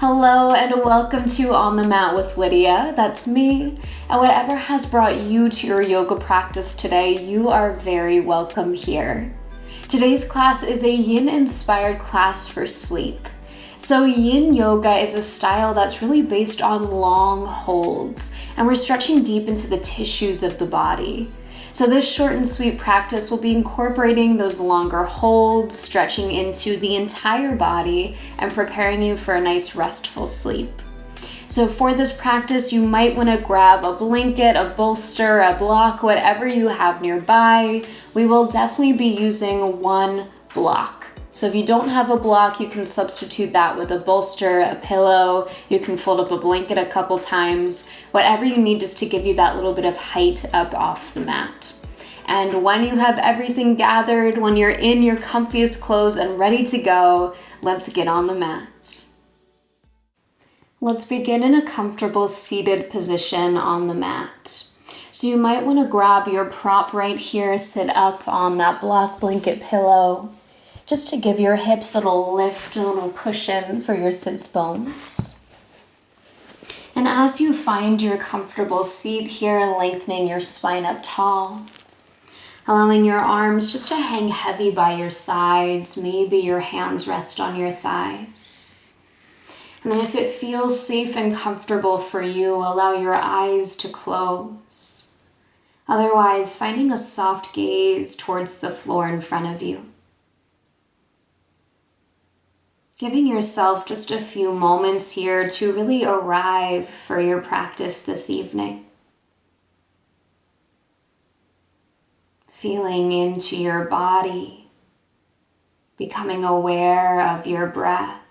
Hello and welcome to On the Mat with Lydia. That's me. And whatever has brought you to your yoga practice today, you are very welcome here. Today's class is a Yin-Inspired class for sleep. So Yin yoga is a style that's really based on long holds, and we're stretching deep into the tissues of the body. So this short and sweet practice will be incorporating those longer holds, stretching into the entire body, and preparing you for a nice restful sleep. So for this practice, you might want to grab a blanket, a bolster, a block, whatever you have nearby. We will definitely be using one block. So if you don't have a block, you can substitute that with a bolster, a pillow. You can fold up a blanket a couple times, whatever you need just to give you that little bit of height up off the mat. And when you have everything gathered, when you're in your comfiest clothes and ready to go, let's get on the mat. Let's begin in a comfortable seated position on the mat. So you might want to grab your prop right here, sit up on that block blanket pillow, just to give your hips a little lift, a little cushion for your sits bones. And as you find your comfortable seat here, lengthening your spine up tall, allowing your arms just to hang heavy by your sides, maybe your hands rest on your thighs. And then if it feels safe and comfortable for you, allow your eyes to close. Otherwise, finding a soft gaze towards the floor in front of you. Giving yourself just a few moments here to really arrive for your practice this evening. Feeling into your body, becoming aware of your breath,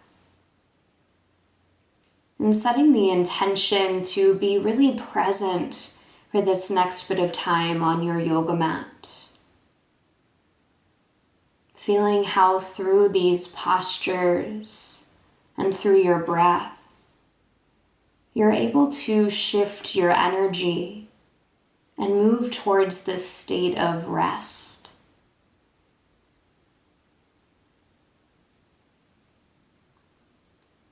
and setting the intention to be really present for this next bit of time on your yoga mat. Feeling how through these postures and through your breath, you're able to shift your energy and move towards this state of rest.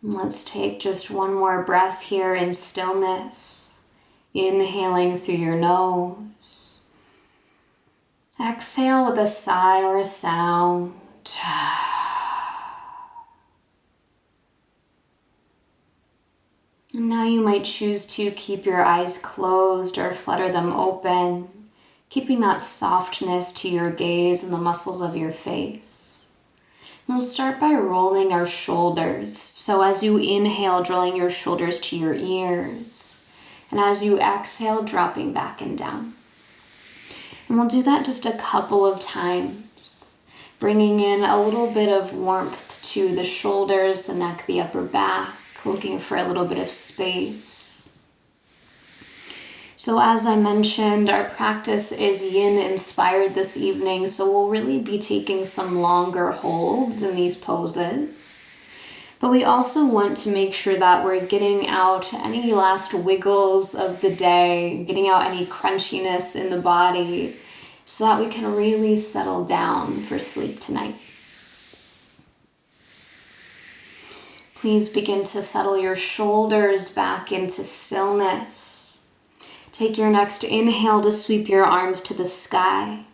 And let's take just one more breath here in stillness, inhaling through your nose. Exhale with a sigh or a sound. And now you might choose to keep your eyes closed or flutter them open, keeping that softness to your gaze and the muscles of your face. And we'll start by rolling our shoulders. So as you inhale, drawing your shoulders to your ears. And as you exhale, dropping back and down. And we'll do that just a couple of times, bringing in a little bit of warmth to the shoulders, the neck, the upper back, looking for a little bit of space. So as I mentioned, our practice is Yin-Inspired this evening, so we'll really be taking some longer holds in these poses. But we also want to make sure that we're getting out any last wiggles of the day, getting out any crunchiness in the body so that we can really settle down for sleep tonight. Please begin to settle your shoulders back into stillness. Take your next inhale to sweep your arms to the sky.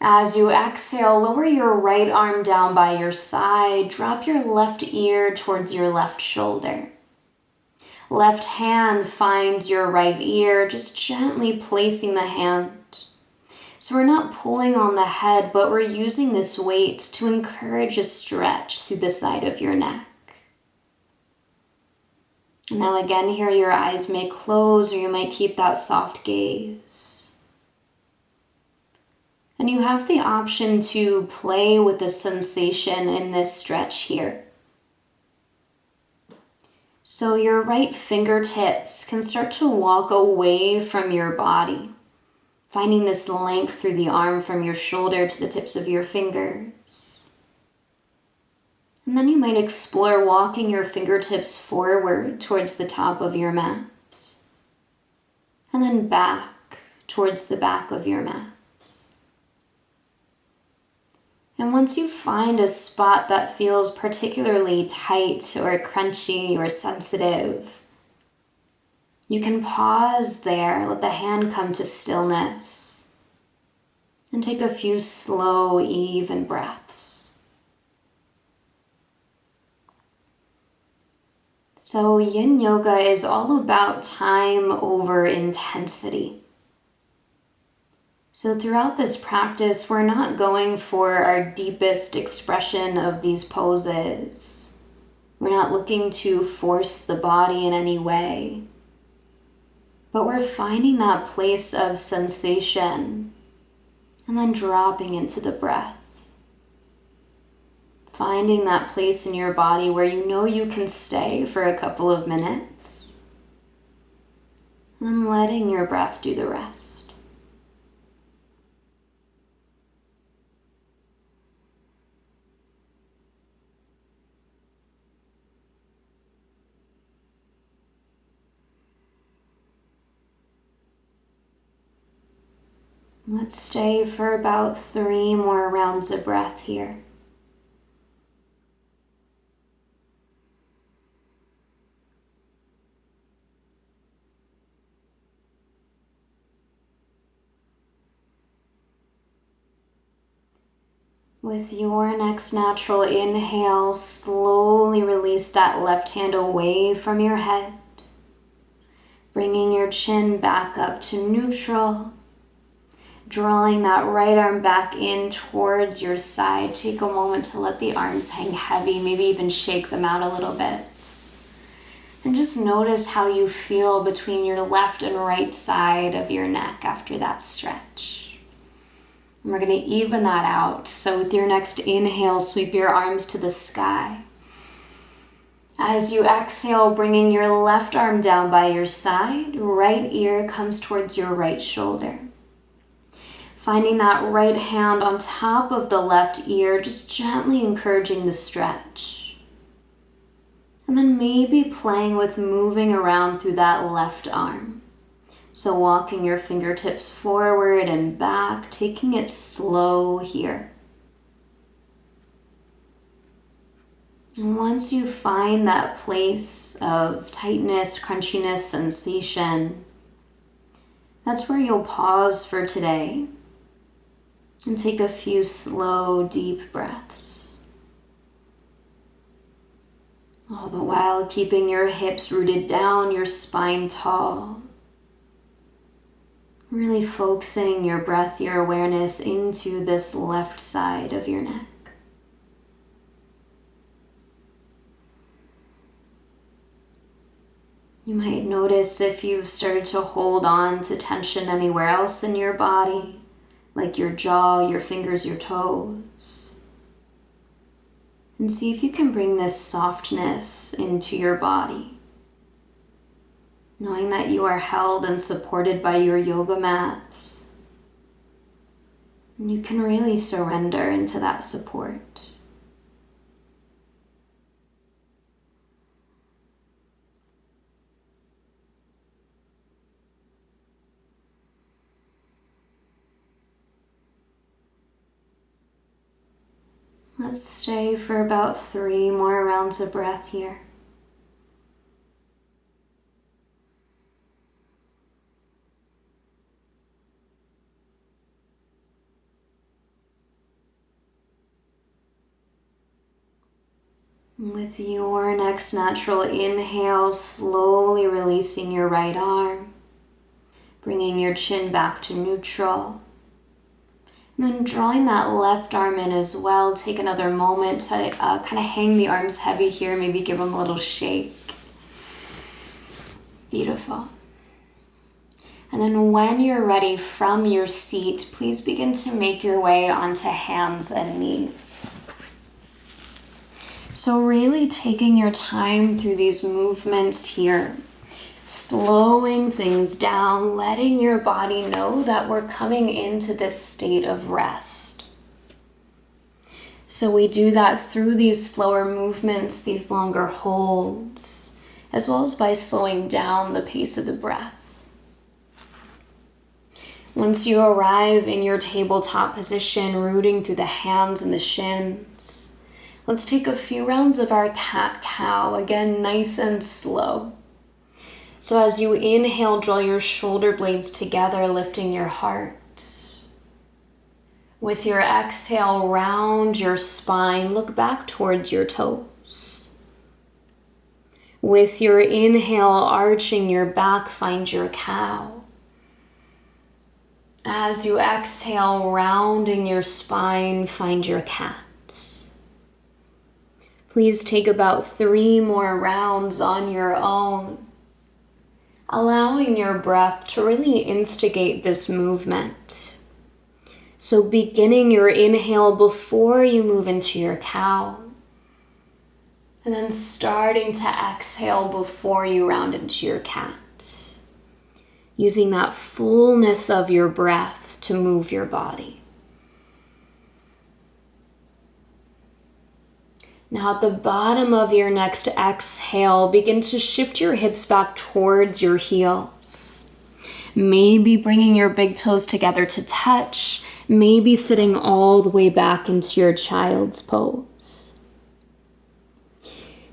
As you exhale, lower your right arm down by your side. Drop your left ear towards your left shoulder. Left hand finds your right ear, just gently placing the hand. So we're not pulling on the head, but we're using this weight to encourage a stretch through the side of your neck. Now again, here your eyes may close or you might keep that soft gaze. And you have the option to play with the sensation in this stretch here. So your right fingertips can start to walk away from your body, finding this length through the arm from your shoulder to the tips of your fingers. And then you might explore walking your fingertips forward towards the top of your mat, and then back towards the back of your mat. And once you find a spot that feels particularly tight or crunchy or sensitive, you can pause there, let the hand come to stillness, and take a few slow, even breaths. So Yin Yoga is all about time over intensity. So throughout this practice, we're not going for our deepest expression of these poses. We're not looking to force the body in any way. But we're finding that place of sensation and then dropping into the breath. Finding that place in your body where you know you can stay for a couple of minutes. And then letting your breath do the rest. Let's stay for about 3 more rounds of breath here. With your next natural inhale, slowly release that left hand away from your head, bringing your chin back up to neutral. Drawing that right arm back in towards your side. Take a moment to let the arms hang heavy, maybe even shake them out a little bit. And just notice how you feel between your left and right side of your neck after that stretch. And we're going to even that out. So with your next inhale, sweep your arms to the sky. As you exhale, bringing your left arm down by your side, right ear comes towards your right shoulder. Finding that right hand on top of the left ear, just gently encouraging the stretch. And then maybe playing with moving around through that left arm. So walking your fingertips forward and back, taking it slow here. And once you find that place of tightness, crunchiness, sensation, that's where you'll pause for today. And take a few slow, deep breaths. All the while keeping your hips rooted down, your spine tall. Really focusing your breath, your awareness into this left side of your neck. You might notice if you've started to hold on to tension anywhere else in your body, like your jaw, your fingers, your toes. And see if you can bring this softness into your body. Knowing that you are held and supported by your yoga mat. And you can really surrender into that support. Let's stay for about 3 more rounds of breath here. With your next natural inhale, slowly releasing your right arm, bringing your chin back to neutral. And then drawing that left arm in as well. Take another moment to kind of hang the arms heavy here, maybe give them a little shake. Beautiful. And then when you're ready from your seat, please begin to make your way onto hands and knees. So really taking your time through these movements here, slowing things down, letting your body know that we're coming into this state of rest. So we do that through these slower movements, these longer holds, as well as by slowing down the pace of the breath. Once you arrive in your tabletop position, rooting through the hands and the shins, let's take a few rounds of our cat-cow, again, nice and slow. So as you inhale, draw your shoulder blades together, lifting your heart. With your exhale, round your spine, look back towards your toes. With your inhale, arching your back, find your cow. As you exhale, rounding your spine, find your cat. Please take about 3 more rounds on your own, allowing your breath to really instigate this movement. So beginning your inhale before you move into your cow, and then starting to exhale before you round into your cat. Using that fullness of your breath to move your body. Now at the bottom of your next exhale, begin to shift your hips back towards your heels. Maybe bringing your big toes together to touch, maybe sitting all the way back into your child's pose.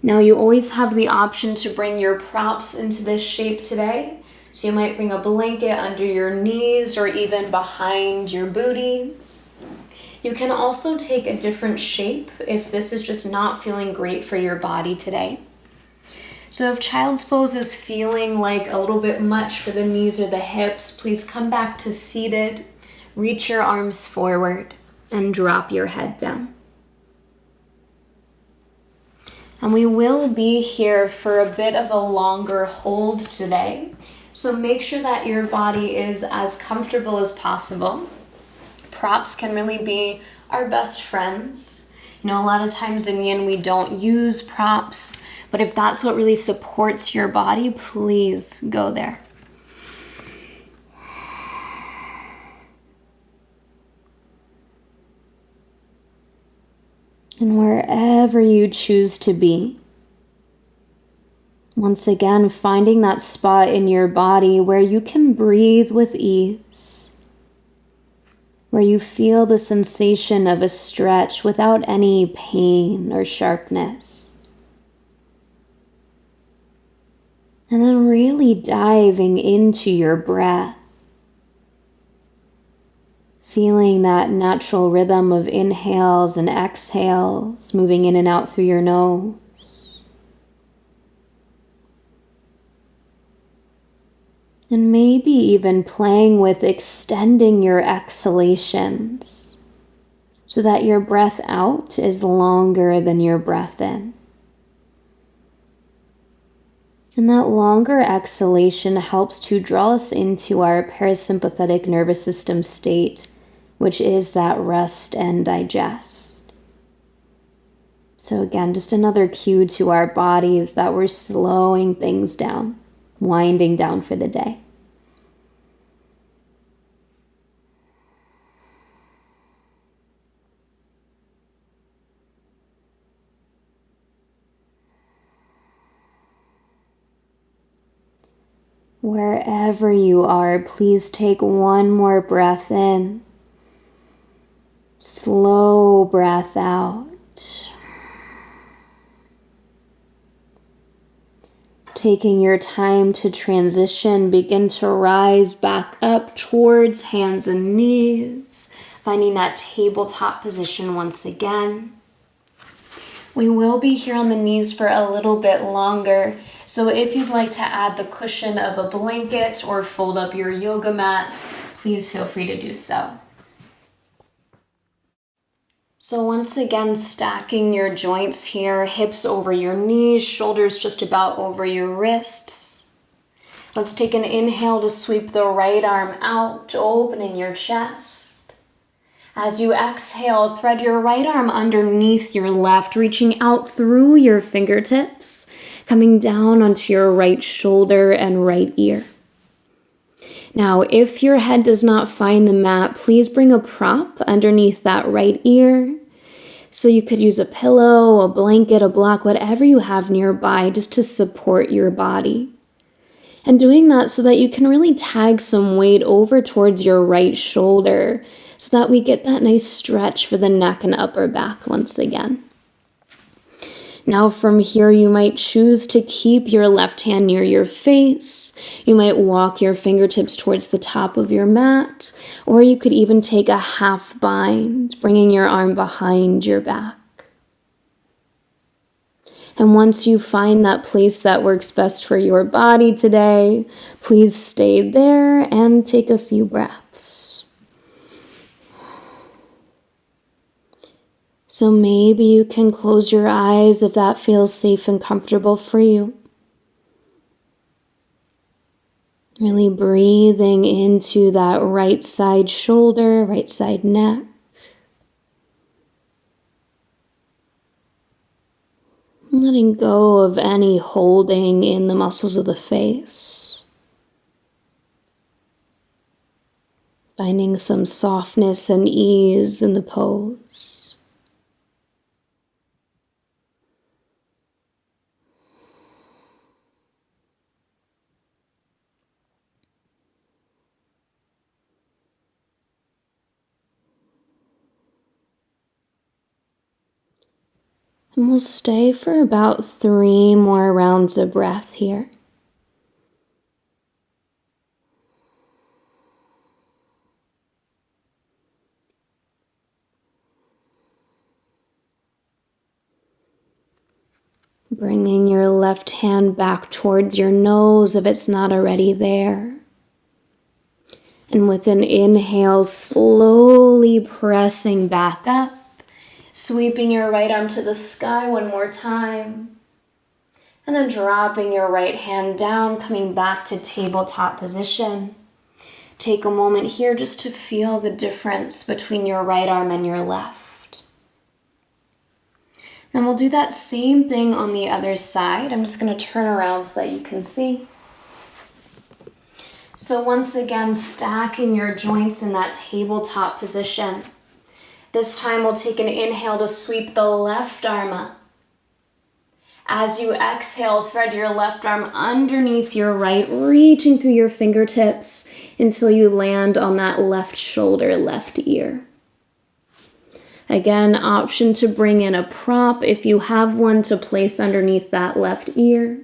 Now you always have the option to bring your props into this shape today. So you might bring a blanket under your knees or even behind your booty. You can also take a different shape if this is just not feeling great for your body today. So if child's pose is feeling like a little bit much for the knees or the hips, please come back to seated, reach your arms forward, and drop your head down. And we will be here for a bit of a longer hold today. So make sure that your body is as comfortable as possible. Props can really be our best friends. You know, a lot of times in Yin we don't use props, but if that's what really supports your body, please go there. And wherever you choose to be, once again, finding that spot in your body where you can breathe with ease, where you feel the sensation of a stretch without any pain or sharpness. And then really diving into your breath, feeling that natural rhythm of inhales and exhales, moving in and out through your nose. And maybe even playing with extending your exhalations so that your breath out is longer than your breath in. And that longer exhalation helps to draw us into our parasympathetic nervous system state, which is that rest and digest. So again, just another cue to our bodies that we're slowing things down, winding down for the day. Wherever you are, please take one more breath in. Slow breath out. Taking your time to transition, begin to rise back up towards hands and knees, finding that tabletop position once again. We will be here on the knees for a little bit longer, so if you'd like to add the cushion of a blanket or fold up your yoga mat, please feel free to do so. So once again, stacking your joints here, hips over your knees, shoulders just about over your wrists. Let's take an inhale to sweep the right arm out, opening your chest. As you exhale, thread your right arm underneath your left, reaching out through your fingertips, coming down onto your right shoulder and right ear. Now, if your head does not find the mat, please bring a prop underneath that right ear. So you could use a pillow, a blanket, a block, whatever you have nearby just to support your body. And doing that so that you can really tag some weight over towards your right shoulder so that we get that nice stretch for the neck and upper back once again. Now from here, you might choose to keep your left hand near your face. You might walk your fingertips towards the top of your mat, or you could even take a half bind, bringing your arm behind your back. And once you find that place that works best for your body today, please stay there and take a few breaths. So maybe you can close your eyes if that feels safe and comfortable for you. Really breathing into that right side shoulder, right side neck. Letting go of any holding in the muscles of the face. Finding some softness and ease in the pose. And we'll stay for about 3 more rounds of breath here. Bringing your left hand back towards your nose if it's not already there. And with an inhale, slowly pressing back up, sweeping your right arm to the sky one more time. And then dropping your right hand down, coming back to tabletop position. Take a moment here just to feel the difference between your right arm and your left. And we'll do that same thing on the other side. I'm just going to turn around so that you can see. So once again, stacking your joints in that tabletop position. This time we'll take an inhale to sweep the left arm up. As you exhale, thread your left arm underneath your right, reaching through your fingertips until you land on that left shoulder, left ear. Again, option to bring in a prop if you have one to place underneath that left ear.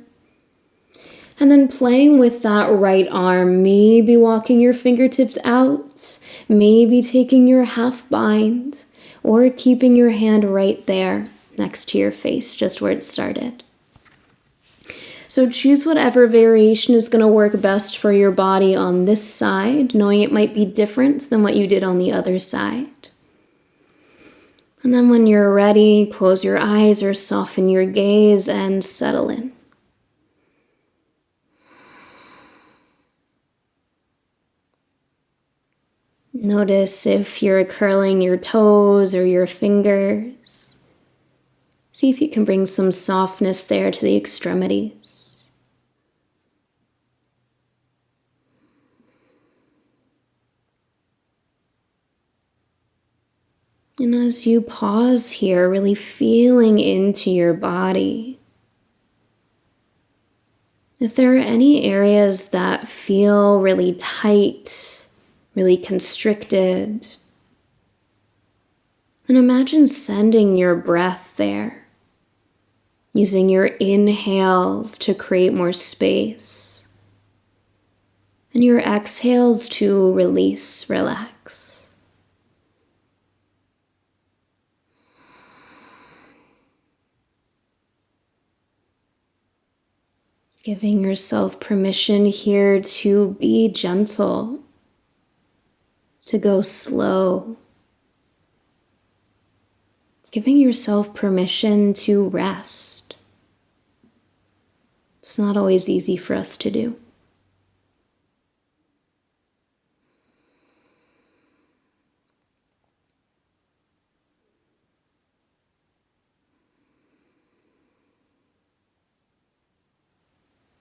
And then playing with that right arm, maybe walking your fingertips out, maybe taking your half bind, or keeping your hand right there next to your face, just where it started. So choose whatever variation is going to work best for your body on this side, knowing it might be different than what you did on the other side. And then when you're ready, close your eyes or soften your gaze and settle in. Notice if you're curling your toes or your fingers. See if you can bring some softness there to the extremities. And as you pause here, really feeling into your body, if there are any areas that feel really tight, really constricted, and imagine sending your breath there, using your inhales to create more space, and your exhales to release, relax. Giving yourself permission here to be gentle, to go slow. Giving yourself permission to rest. It's not always easy for us to do.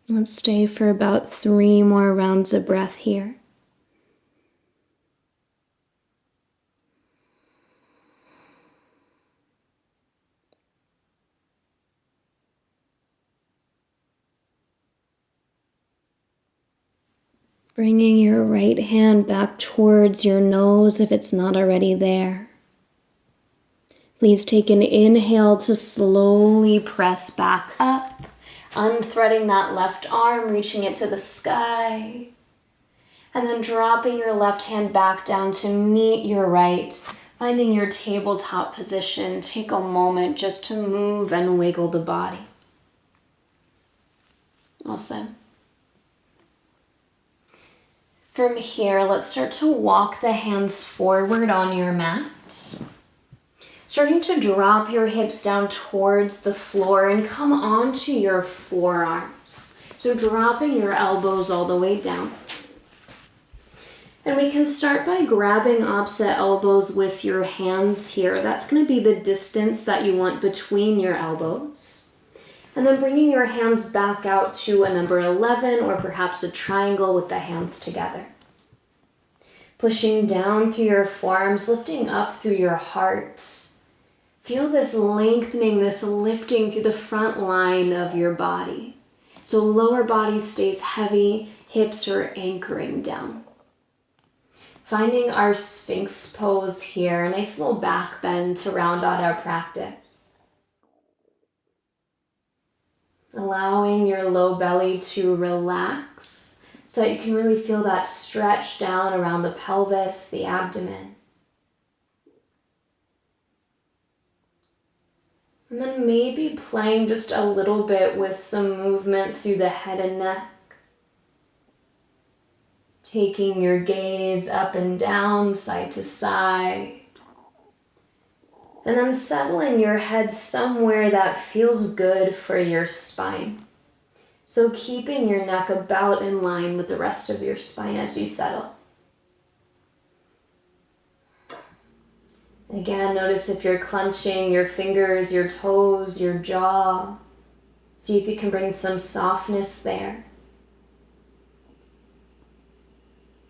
Let's stay for about 3 more rounds of breath here. Bringing your right hand back towards your nose if it's not already there. Please take an inhale to slowly press back up, unthreading that left arm, reaching it to the sky, and then dropping your left hand back down to meet your right, finding your tabletop position. Take a moment just to move and wiggle the body. Awesome. From here, let's start to walk the hands forward on your mat. Starting to drop your hips down towards the floor and come onto your forearms. So dropping your elbows all the way down. And we can start by grabbing opposite elbows with your hands here. That's going to be the distance that you want between your elbows. And then bringing your hands back out to a number 11 or perhaps a triangle with the hands together. Pushing down through your forearms, lifting up through your heart. Feel this lengthening, this lifting through the front line of your body. So lower body stays heavy, hips are anchoring down. Finding our Sphinx pose here, a nice little back bend to round out our practice. Allowing your low belly to relax so that you can really feel that stretch down around the pelvis, the abdomen. And then maybe playing just a little bit with some movement through the head and neck. Taking your gaze up and down, side to side. And then settling your head somewhere that feels good for your spine. So keeping your neck about in line with the rest of your spine as you settle. Again, notice if you're clenching your fingers, your toes, your jaw. See if you can bring some softness there.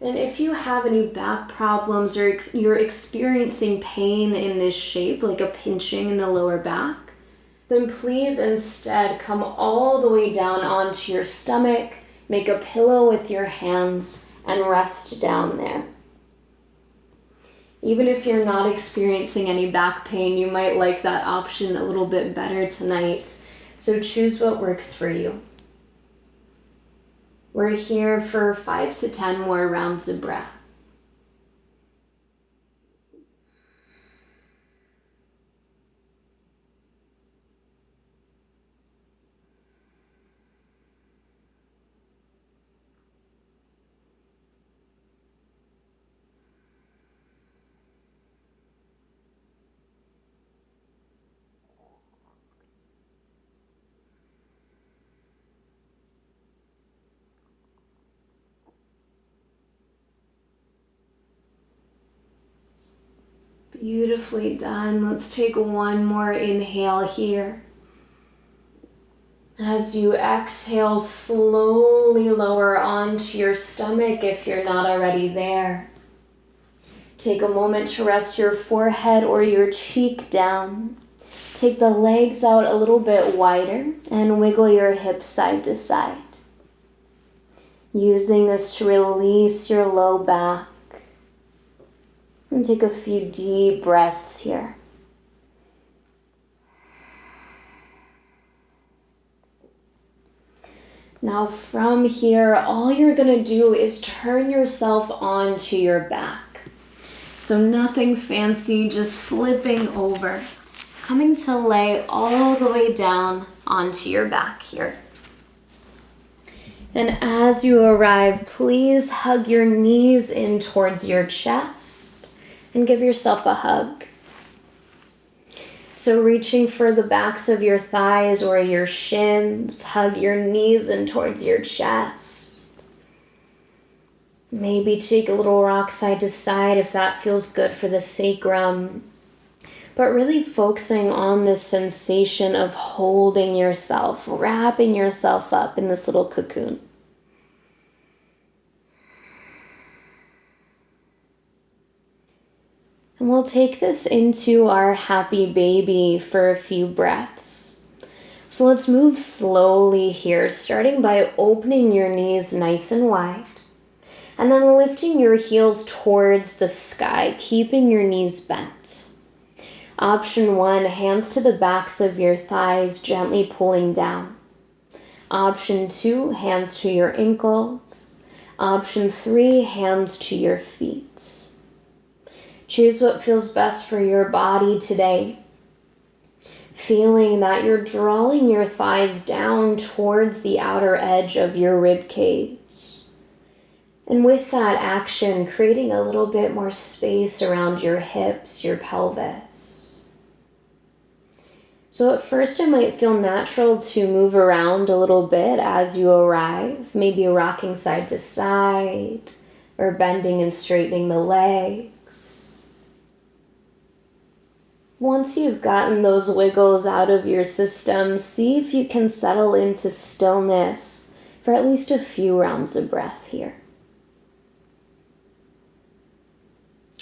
And if you have any back problems or you're experiencing pain in this shape, like a pinching in the lower back, then please instead come all the way down onto your stomach, make a pillow with your hands, and rest down there. Even if you're not experiencing any back pain, you might like that option a little bit better tonight. So choose what works for you. We're here for 5 to 10 more rounds of breath. Beautifully done. Let's take one more inhale here. As you exhale, slowly lower onto your stomach if you're not already there. Take a moment to rest your forehead or your cheek down. Take the legs out a little bit wider and wiggle your hips side to side. Using this to release your low back. And take a few deep breaths here. Now from here, all you're going to do is turn yourself onto your back. So nothing fancy, just flipping over. Coming to lay all the way down onto your back here. And as you arrive, please hug your knees in towards your chest. And give yourself a hug. So reaching for the backs of your thighs or your shins, hug your knees in towards your chest. Maybe take a little rock side to side if that feels good for the sacrum. But really focusing on this sensation of holding yourself, wrapping yourself up in this little cocoon. And we'll take this into our happy baby for a few breaths. So let's move slowly here, starting by opening your knees nice and wide. And then lifting your heels towards the sky, keeping your knees bent. Option 1, hands to the backs of your thighs, gently pulling down. Option 2, hands to your ankles. Option 3, hands to your feet. Choose what feels best for your body today. Feeling that you're drawing your thighs down towards the outer edge of your rib cage. And with that action, creating a little bit more space around your hips, your pelvis. So at first it might feel natural to move around a little bit as you arrive, maybe rocking side to side or bending and straightening the legs. Once you've gotten those wiggles out of your system, see if you can settle into stillness for at least a few rounds of breath here.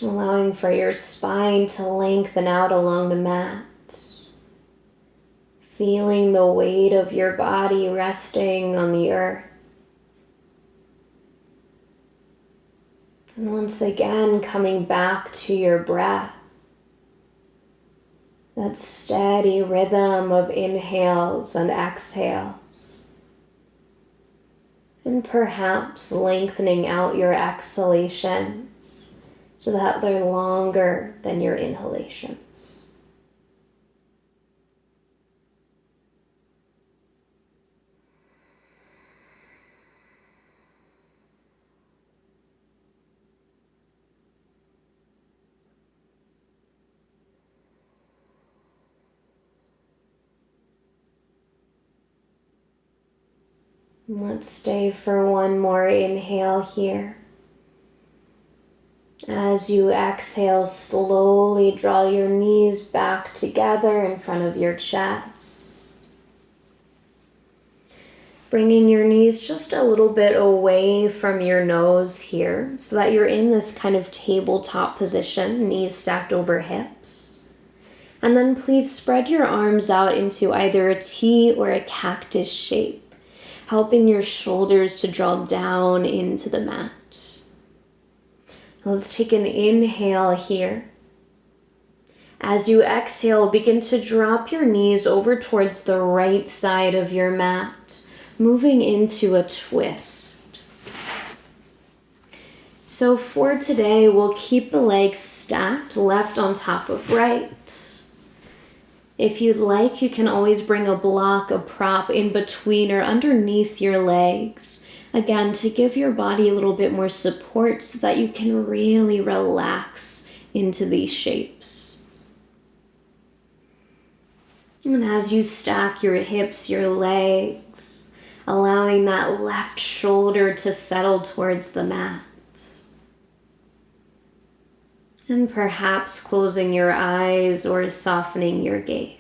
Allowing for your spine to lengthen out along the mat. Feeling the weight of your body resting on the earth. And once again, coming back to your breath. That steady rhythm of inhales and exhales. And perhaps lengthening out your exhalations so that they're longer than your inhalations. Let's stay for one more inhale here. As you exhale, slowly draw your knees back together in front of your chest. Bringing your knees just a little bit away from your nose here so that you're in this kind of tabletop position, knees stacked over hips. And then please spread your arms out into either a T or a cactus shape, helping your shoulders to draw down into the mat. Let's take an inhale here. As you exhale, begin to drop your knees over towards the right side of your mat, moving into a twist. So for today, we'll keep the legs stacked, left on top of right. If you'd like, you can always bring a block, a prop in between or underneath your legs. Again, to give your body a little bit more support so that you can really relax into these shapes. And as you stack your hips, your legs, allowing that left shoulder to settle towards the mat. And perhaps closing your eyes or softening your gaze.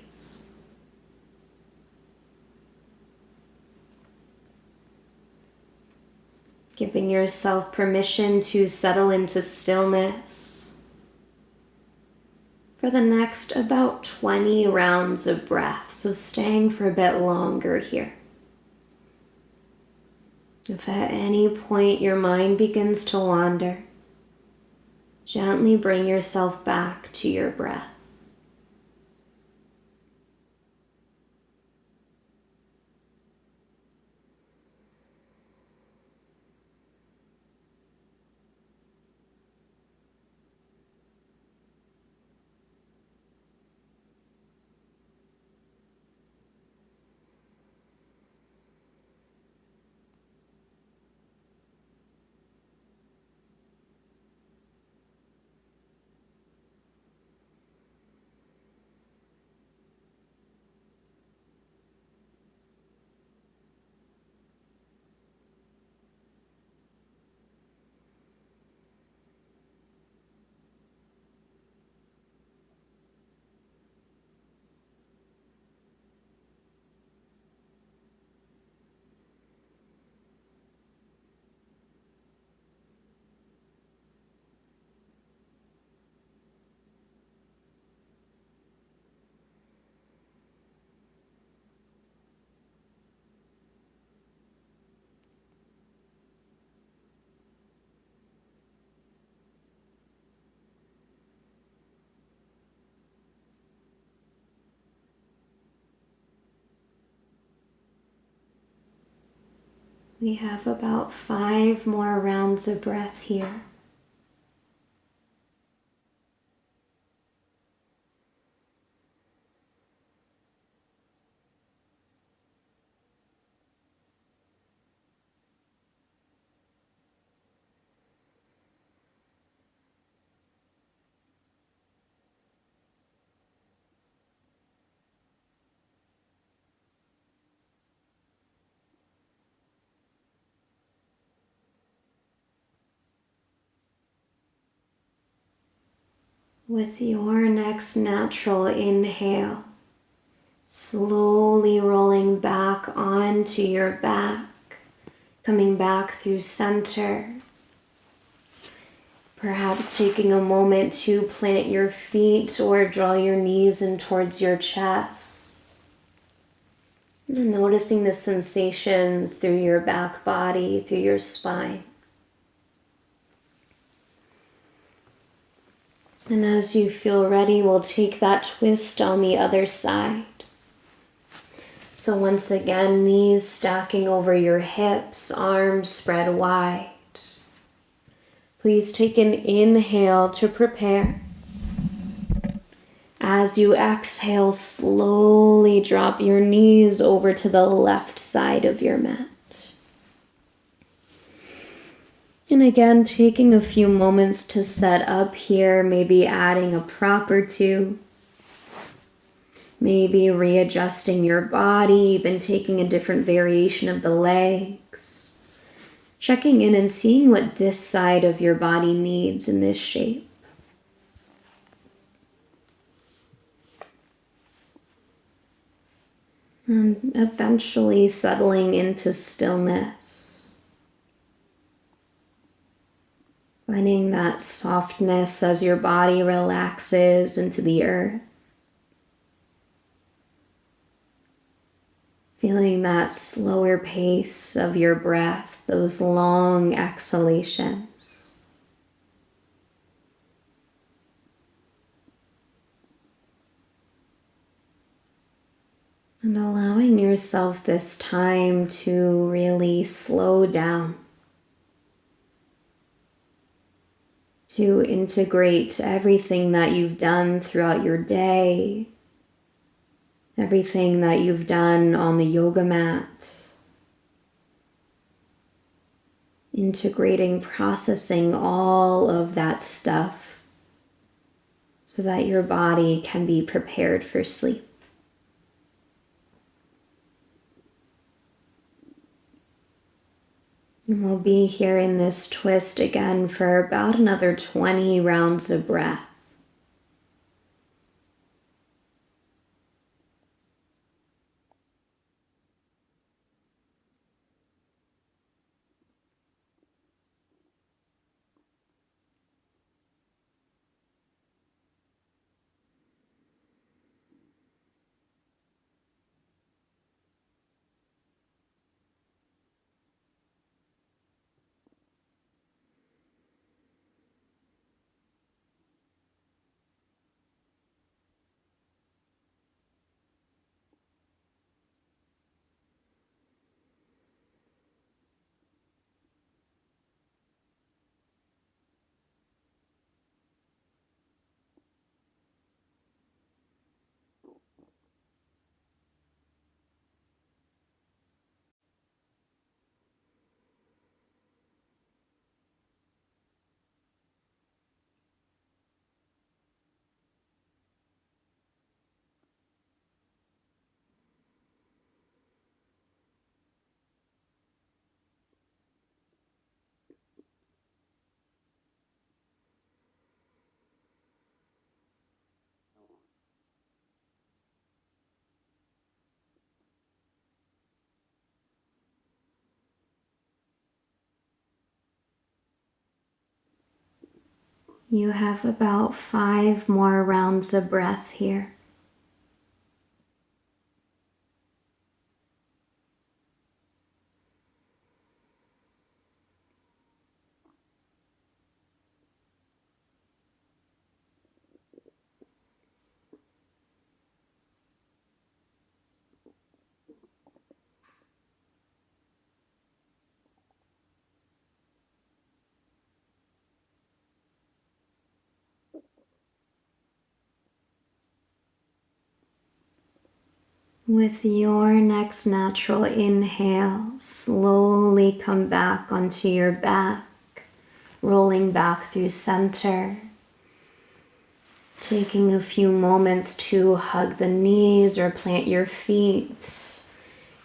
Giving yourself permission to settle into stillness for the next about 20 rounds of breath. So staying for a bit longer here. If at any point your mind begins to wander, gently bring yourself back to your breath. We have about 5 more rounds of breath here. With your next natural inhale, slowly rolling back onto your back, coming back through center. Perhaps taking a moment to plant your feet or draw your knees in towards your chest. And noticing the sensations through your back body, through your spine. And as you feel ready, we'll take that twist on the other side. So once again, knees stacking over your hips, arms spread wide. Please take an inhale to prepare. As you exhale, slowly drop your knees over to the left side of your mat. And again, taking a few moments to set up here, maybe adding a prop or two. Maybe readjusting your body, even taking a different variation of the legs. Checking in and seeing what this side of your body needs in this shape. And eventually settling into stillness. Finding that softness as your body relaxes into the earth. Feeling that slower pace of your breath, those long exhalations. And allowing yourself this time to really slow down. To integrate everything that you've done throughout your day, everything that you've done on the yoga mat, integrating, processing all of that stuff so that your body can be prepared for sleep. And we'll be here in this twist again for about another 20 rounds of breath. You have about 5 more rounds of breath here. With your next natural inhale, slowly come back onto your back, rolling back through center. Taking a few moments to hug the knees or plant your feet.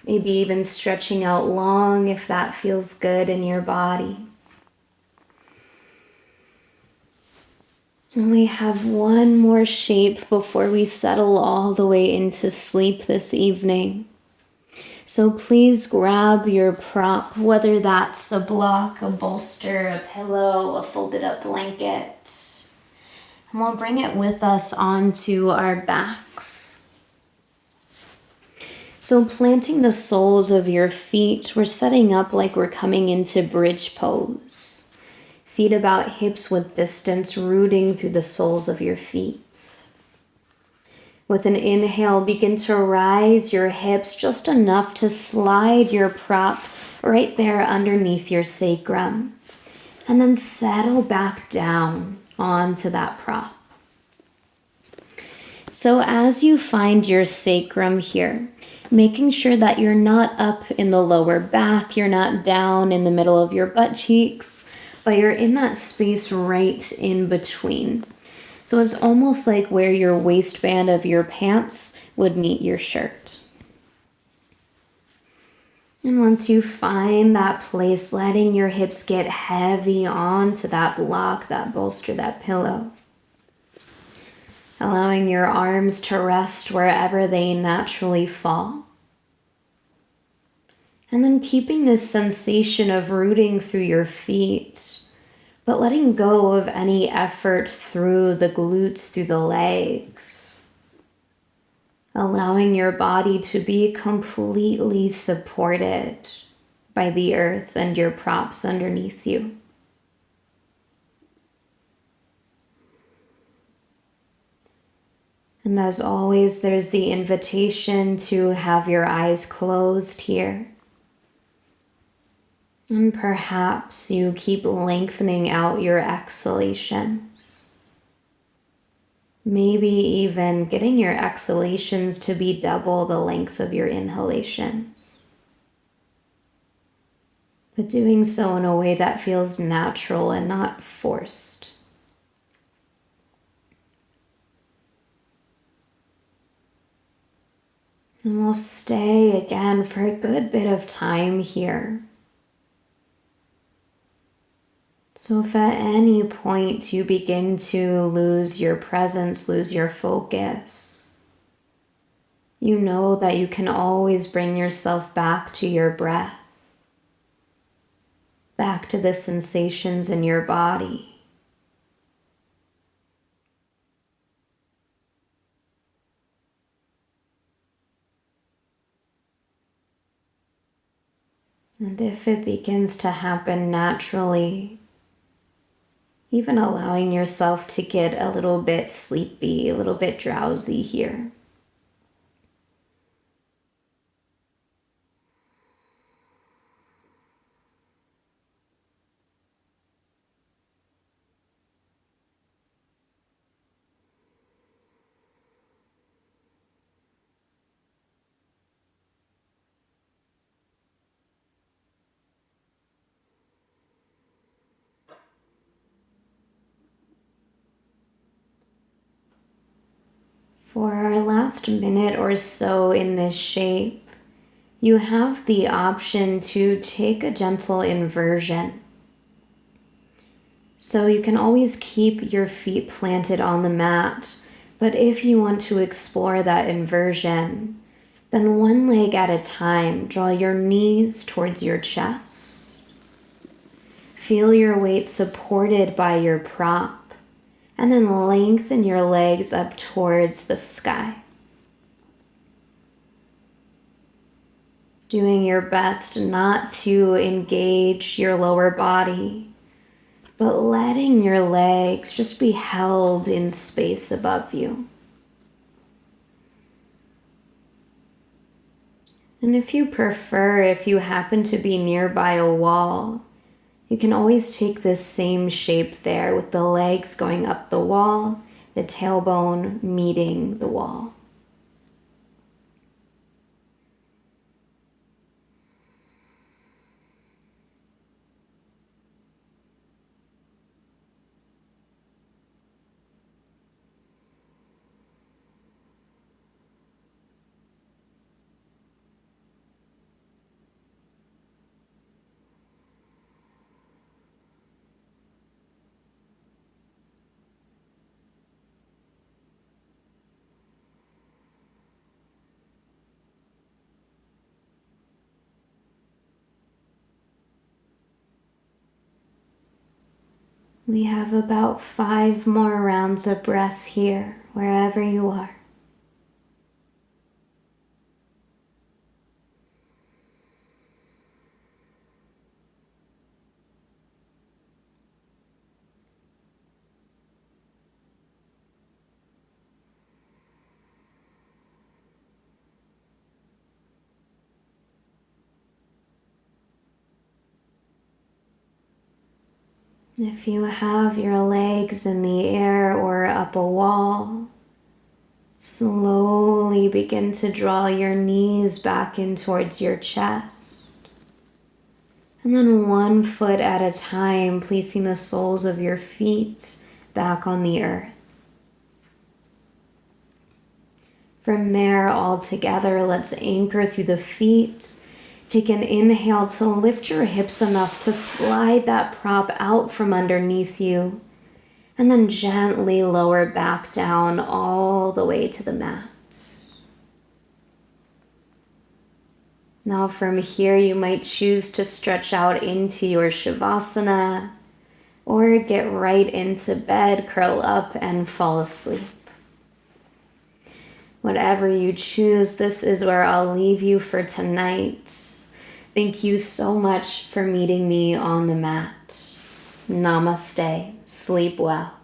Maybe even stretching out long if that feels good in your body. And we have one more shape before we settle all the way into sleep this evening. So please grab your prop, whether that's a block, a bolster, a pillow, a folded up blanket. And we'll bring it with us onto our backs. So planting the soles of your feet, we're setting up like we're coming into bridge pose. Feet about hips with distance, rooting through the soles of your feet. With an inhale, begin to rise your hips just enough to slide your prop right there underneath your sacrum. And then settle back down onto that prop. So as you find your sacrum here, making sure that you're not up in the lower back, you're not down in the middle of your butt cheeks, but you're in that space right in between. So it's almost like where your waistband of your pants would meet your shirt. And once you find that place, letting your hips get heavy onto that block, that bolster, that pillow. Allowing your arms to rest wherever they naturally fall. And then keeping this sensation of rooting through your feet, but letting go of any effort through the glutes, through the legs. Allowing your body to be completely supported by the earth and your props underneath you. And as always, there's the invitation to have your eyes closed here. And perhaps you keep lengthening out your exhalations. Maybe even getting your exhalations to be double the length of your inhalations. But doing so in a way that feels natural and not forced. And we'll stay again for a good bit of time here. So if at any point you begin to lose your presence, lose your focus, you know that you can always bring yourself back to your breath, back to the sensations in your body. And if it begins to happen naturally, even allowing yourself to get a little bit sleepy, a little bit drowsy here. For our last minute or so in this shape, you have the option to take a gentle inversion. So you can always keep your feet planted on the mat, but if you want to explore that inversion, then one leg at a time, draw your knees towards your chest. Feel your weight supported by your prop. And then lengthen your legs up towards the sky. Doing your best not to engage your lower body, but letting your legs just be held in space above you. And if you prefer, if you happen to be nearby a wall, you can always take this same shape there with the legs going up the wall, the tailbone meeting the wall. We have about 5 more rounds of breath here, wherever you are. If you have your legs in the air or up a wall, slowly begin to draw your knees back in towards your chest. And then 1 foot at a time, placing the soles of your feet back on the earth. From there, all together, let's anchor through the feet. Take an inhale to lift your hips enough to slide that prop out from underneath you, and then gently lower back down all the way to the mat. Now from here, you might choose to stretch out into your Shavasana, or get right into bed, curl up, and fall asleep. Whatever you choose, this is where I'll leave you for tonight. Thank you so much for meeting me on the mat. Namaste. Sleep well.